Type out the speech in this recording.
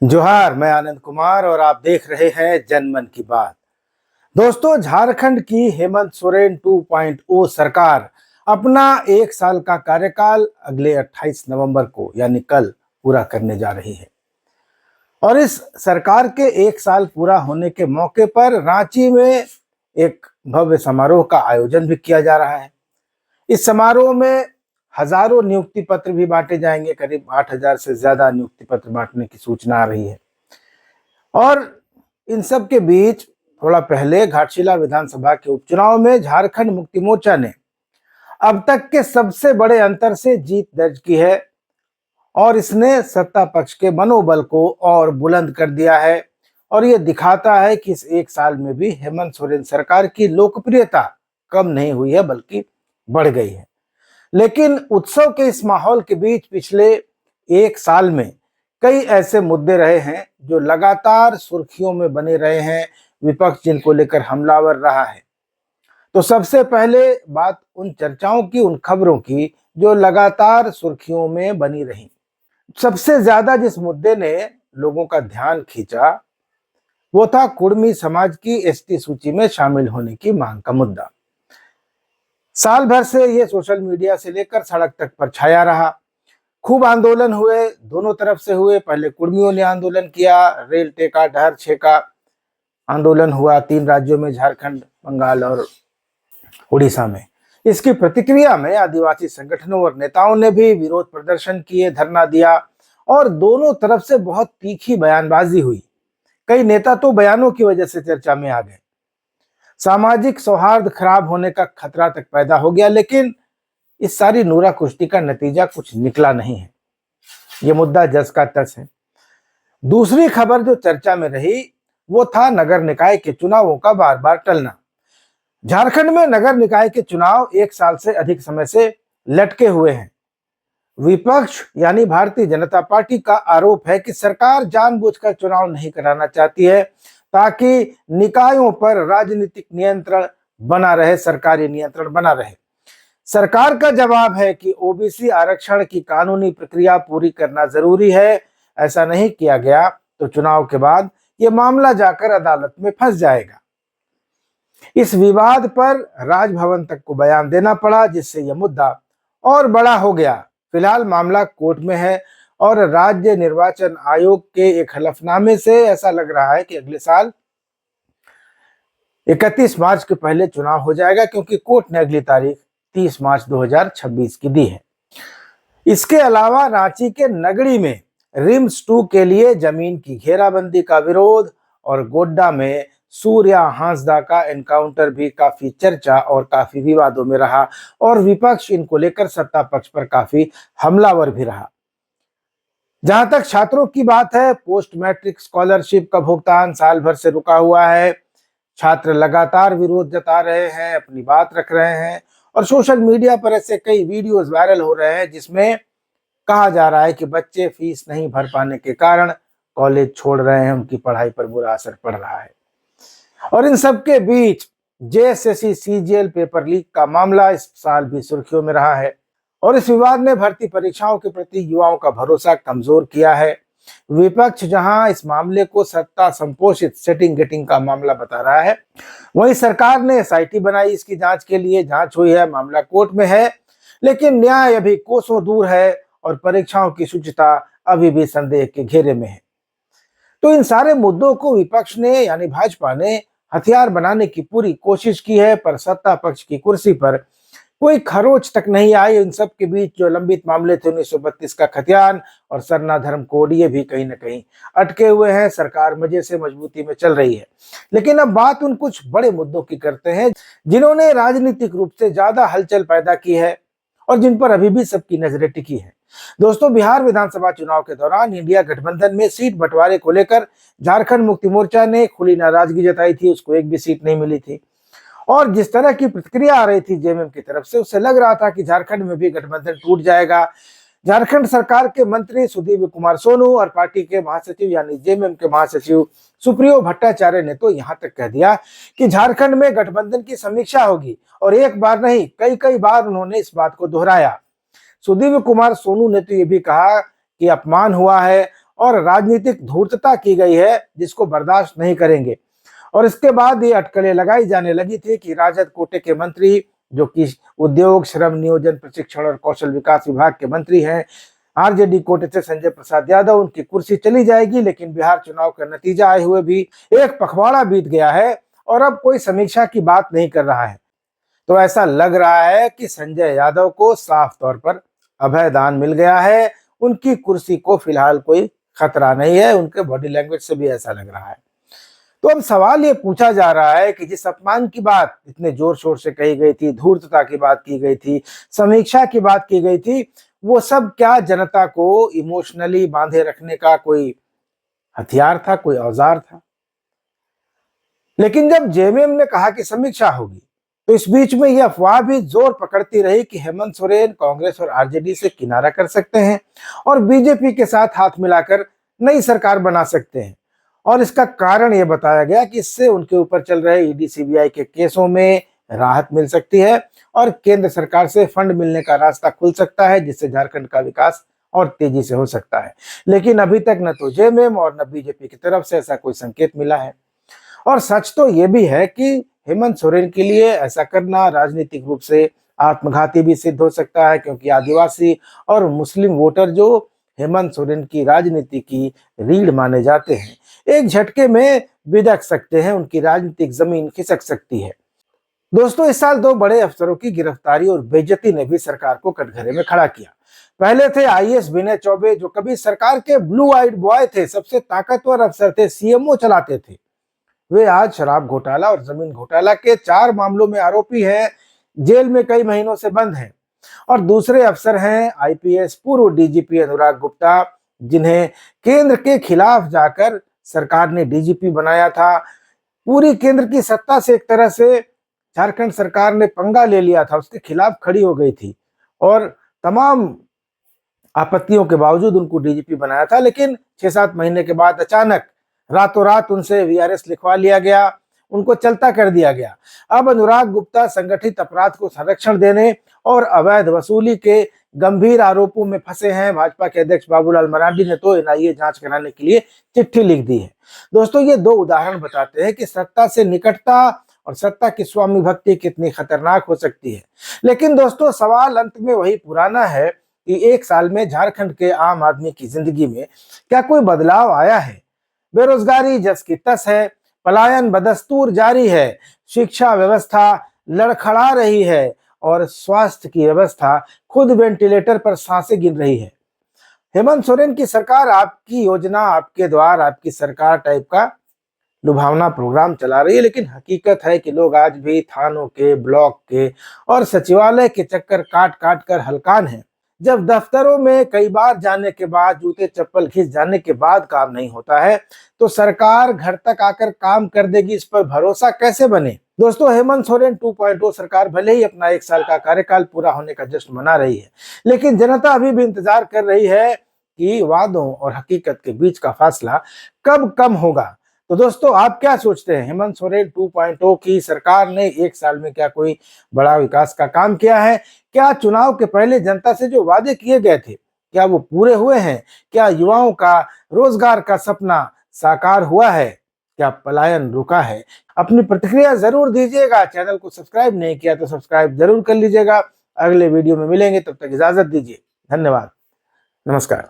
जोहार, मैं आनंद कुमार और आप देख रहे हैं जनमन की बात। दोस्तों, झारखंड की हेमंत सोरेन 2.0 सरकार अपना 1 साल का कार्यकाल अगले 28 नवंबर को यानी कल पूरा करने जा रही है। और इस सरकार के 1 साल पूरा होने के मौके पर रांची में एक भव्य समारोह का आयोजन भी किया जा रहा है। इस समारोह में हजारों नियुक्ति पत्र भी बांटे जाएंगे। करीब 8,000 से ज्यादा नियुक्ति पत्र बांटने की सूचना आ रही है। और इन सब के बीच थोड़ा पहले घाटशिला विधानसभा के उपचुनाव में झारखंड मुक्ति मोर्चा ने अब तक के सबसे बड़े अंतर से जीत दर्ज की है और इसने सत्ता पक्ष के मनोबल को और बुलंद कर दिया है। और ये दिखाता है कि इस 1 साल में भी हेमंत सोरेन सरकार की लोकप्रियता कम नहीं हुई है बल्कि बढ़ गई है। लेकिन उत्सव के इस माहौल के बीच पिछले 1 साल में कई ऐसे मुद्दे रहे हैं जो लगातार सुर्खियों में बने रहे हैं, विपक्ष जिनको लेकर हमलावर रहा है। तो सबसे पहले बात उन चर्चाओं की, उन खबरों की जो लगातार सुर्खियों में बनी रही। सबसे ज्यादा जिस मुद्दे ने लोगों का ध्यान खींचा वो था कुर्मी समाज की एसटी सूची में शामिल होने की मांग का मुद्दा। साल भर से ये सोशल मीडिया से लेकर सड़क तक पर छाया रहा। खूब आंदोलन हुए, दोनों तरफ से हुए। पहले कुर्मियों ने आंदोलन किया, रेल टेका, डहर छेका आंदोलन हुआ 3 राज्यों में, झारखंड, बंगाल और उड़ीसा में। इसकी प्रतिक्रिया में आदिवासी संगठनों और नेताओं ने भी विरोध प्रदर्शन किए, धरना दिया और दोनों तरफ से बहुत तीखी बयानबाजी हुई। कई नेता तो बयानों की वजह से चर्चा में आ गए। सामाजिक सौहार्द खराब होने का खतरा तक पैदा हो गया। लेकिन इस सारी नूरा कुश्ती का नतीजा कुछ निकला नहीं है। यह मुद्दा जस का तस है। दूसरी खबर जो चर्चा में रही वो था नगर निकाय के चुनावों का बार बार टलना। झारखंड में नगर निकाय के चुनाव 1 साल से अधिक समय से लटके हुए हैं। विपक्ष यानी भारतीय जनता पार्टी का आरोप है कि सरकार जानबूझकर चुनाव नहीं कराना चाहती है ताकि निकायों पर राजनीतिक नियंत्रण बना रहे, सरकारी नियंत्रण बना रहे। सरकार का जवाब है कि ओबीसी आरक्षण की कानूनी प्रक्रिया पूरी करना जरूरी है। ऐसा नहीं किया गया तो चुनाव के बाद यह मामला जाकर अदालत में फंस जाएगा। इस विवाद पर राजभवन तक को बयान देना पड़ा, जिससे यह मुद्दा और बड़ा हो गया। फिलहाल मामला कोर्ट में है और राज्य निर्वाचन आयोग के एक हलफनामे से ऐसा लग रहा है कि अगले साल 31 मार्च के पहले चुनाव हो जाएगा, क्योंकि कोर्ट ने अगली तारीख 30 मार्च 2026 की दी है। इसके अलावा रांची के नगड़ी में रिम्स 2 के लिए जमीन की घेराबंदी का विरोध और गोड्डा में सूर्या हांसदा का एनकाउंटर भी काफी चर्चा और काफी विवादों में रहा और विपक्ष इनको लेकर सत्ता पक्ष पर काफी हमलावर भी रहा। जहां तक छात्रों की बात है, पोस्ट मैट्रिक स्कॉलरशिप का भुगतान साल भर से रुका हुआ है। छात्र लगातार विरोध जता रहे हैं, अपनी बात रख रहे हैं और सोशल मीडिया पर ऐसे कई वीडियोस वायरल हो रहे हैं जिसमें कहा जा रहा है कि बच्चे फीस नहीं भर पाने के कारण कॉलेज छोड़ रहे हैं, उनकी पढ़ाई पर बुरा असर पड़ रहा है। और इन सब के बीच जेएसएससी सीजीएल पेपर लीक का मामला इस साल भी सुर्खियों में रहा है और इस विवाद ने भर्ती परीक्षाओं के प्रति युवाओं का भरोसा कमजोर किया है। विपक्ष जहां इस मामले को सत्ता संपोषित सेटिंग गेटिंग का मामला बता रहा है, वहीं सरकार ने एसआईटी बनाई इसकी जांच के लिए। जांच हुई है, मामला कोर्ट में है, लेकिन न्याय अभी कोसों दूर है और परीक्षाओं की शुचिता अभी भी संदेह के घेरे में है। तो इन सारे मुद्दों को विपक्ष ने यानी भाजपा ने हथियार बनाने की पूरी कोशिश की है, पर सत्ता पक्ष की कुर्सी पर कोई खरोच तक नहीं आई। इन सब के बीच जो लंबित मामले थे, 1932 का खतियान और सरना धर्म कोड, ये भी कहीं ना कहीं अटके हुए हैं। सरकार मजे से मजबूती में चल रही है। लेकिन अब बात उन कुछ बड़े मुद्दों की करते हैं जिन्होंने राजनीतिक रूप से ज्यादा हलचल पैदा की है और जिन पर अभी भी सबकी नजरें टिकी है। दोस्तों, बिहार विधानसभा चुनाव के दौरान इंडिया गठबंधन में सीट बंटवारे को लेकर झारखंड मुक्ति मोर्चा ने खुली नाराजगी जताई थी। उसको एक भी सीट नहीं मिली थी और जिस तरह की प्रतिक्रिया आ रही थी जेएमएम की तरफ से, उससे लग रहा था कि झारखंड में भी गठबंधन टूट जाएगा। झारखंड सरकार के मंत्री सुदीव्य कुमार सोनू और पार्टी के महासचिव यानी जेएमएम के महासचिव सुप्रियो भट्टाचार्य ने तो यहां तक कह दिया कि झारखंड में गठबंधन की समीक्षा होगी और एक बार नहीं कई कई बार उन्होंने इस बात को दोहराया। सुदीव्य कुमार सोनू ने तो ये भी कहा कि अपमान हुआ है और राजनीतिक धूर्तता की गई है जिसको बर्दाश्त नहीं करेंगे। और इसके बाद ये अटकलें लगाई जाने लगी थी कि राजद कोटे के मंत्री जो कि उद्योग, श्रम, नियोजन, प्रशिक्षण और कौशल विकास विभाग के मंत्री हैं, आरजेडी कोटे से संजय प्रसाद यादव, उनकी कुर्सी चली जाएगी। लेकिन बिहार चुनाव का नतीजा आए हुए भी एक पखवाड़ा बीत गया है और अब कोई समीक्षा की बात नहीं कर रहा है। तो ऐसा लग रहा है कि संजय यादव को साफ तौर पर अभय दान मिल गया है। उनकी कुर्सी को फिलहाल कोई खतरा नहीं है, उनके बॉडी लैंग्वेज से भी ऐसा लग रहा है। तो अब सवाल ये पूछा जा रहा है कि जिस अपमान की बात इतने जोर शोर से कही गई थी, धूर्तता की बात की गई थी, समीक्षा की बात की गई थी, वो सब क्या जनता को इमोशनली बांधे रखने का कोई हथियार था, कोई औजार था? लेकिन जब जेएमएम ने कहा कि समीक्षा होगी, तो इस बीच में यह अफवाह भी जोर पकड़ती रही कि हेमंत सोरेन कांग्रेस और आरजेडी से किनारा कर सकते हैं और बीजेपी के साथ हाथ मिलाकर नई सरकार बना सकते हैं। और इसका कारण यह बताया गया कि इससे उनके ऊपर चल रहे ईडी सीबीआई के केसों में राहत मिल सकती है और केंद्र सरकार से फंड मिलने का रास्ता खुल सकता है, जिससे झारखंड का विकास और तेजी से हो सकता है। लेकिन अभी तक न तो जेएमएम और न बीजेपी की तरफ से ऐसा कोई संकेत मिला है। और सच तो यह भी है कि हेमंत सोरेन के लिए ऐसा करना राजनीतिक रूप से आत्मघाती भी सिद्ध हो सकता है, क्योंकि आदिवासी और मुस्लिम वोटर जो हेमंत सोरेन की राजनीति की रीढ़ माने जाते हैं, एक झटके में बिदक सकते हैं, उनकी राजनीतिक जमीन खिसक सकती है। दोस्तों, इस साल दो बड़े अफसरों की गिरफ्तारी और बेइज्जती ने भी सरकार को कटघरे में खड़ा किया। पहले थे आईएएस विनय चौबे, जो कभी सरकार के ब्लू आइड बॉय थे, सबसे ताकतवर अफसर थे, सीएमओ चलाते थे। वे आज शराब घोटाला और जमीन घोटाला के 4 मामलों में आरोपी हैं, जेल में कई महीनों से बंद हैं। और दूसरे अफसर हैं आईपीएस पूर्व डीजीपी अनुराग गुप्ता, जिन्हें केंद्र के खिलाफ जाकर सरकार ने डीजीपी बनाया था। पूरी केंद्र की सत्ता से एक तरह से झारखंड सरकार ने पंगा ले लिया था, उसके खिलाफ खड़ी हो गई थी और तमाम आपत्तियों के बावजूद उनको डीजीपी बनाया था। लेकिन 6-7 महीने के बाद अचानक रातों रात उनसे वीआरएस लिखवा लिया गया, उनको चलता कर दिया गया। अब अनुराग गुप्ता संगठित अपराध को संरक्षण देने और अवैध वसूली के गंभीर आरोपों में फंसे हैं। भाजपा के अध्यक्ष बाबूलाल मरांडी ने तो एनआईए जांच कराने के लिए चिट्ठी लिख दी है। दोस्तों, ये 2 उदाहरण बताते हैं कि सत्ता से निकटता और सत्ता की स्वामी भक्ति कितनी खतरनाक हो सकती है। लेकिन दोस्तों, सवाल अंत में वही पुराना है कि 1 साल में झारखंड के आम आदमी की जिंदगी में क्या कोई बदलाव आया है? बेरोजगारी जस की तस है, पलायन बदस्तूर जारी है, शिक्षा व्यवस्था लड़खड़ा रही है और स्वास्थ्य की व्यवस्था खुद वेंटिलेटर पर सांसें गिन रही है। हेमंत सोरेन की सरकार आपकी योजना, आपके द्वार, आपकी सरकार टाइप का लुभावना प्रोग्राम चला रही है, लेकिन हकीकत है कि लोग आज भी थानों के, ब्लॉक के और सचिवालय के चक्कर काट काट कर हलकान हैं। जब दफ्तरों में कई बार जाने के बाद, जूते चप्पल घिस जाने के बाद काम नहीं होता है, तो सरकार घर तक आकर काम कर देगी, इस पर भरोसा कैसे बने? दोस्तों, हेमंत सोरेन 2.0 सरकार भले ही अपना 1 साल का कार्यकाल पूरा होने का जश्न मना रही है, लेकिन जनता अभी भी इंतजार कर रही है कि वादों और हकीकत के बीच का फासला कब कम होगा। तो दोस्तों, आप क्या सोचते हैं? हेमंत सोरेन 2.0 की सरकार ने 1 साल में क्या कोई बड़ा विकास का काम किया है? क्या चुनाव के पहले जनता से जो वादे किए गए थे, क्या वो पूरे हुए हैं? क्या युवाओं का रोजगार का सपना साकार हुआ है? क्या पलायन रुका है? अपनी प्रतिक्रिया जरूर दीजिएगा। चैनल को सब्सक्राइब नहीं किया तो सब्सक्राइब जरूर कर लीजिएगा। अगले वीडियो में मिलेंगे, तब तक इजाजत दीजिए। धन्यवाद, नमस्कार।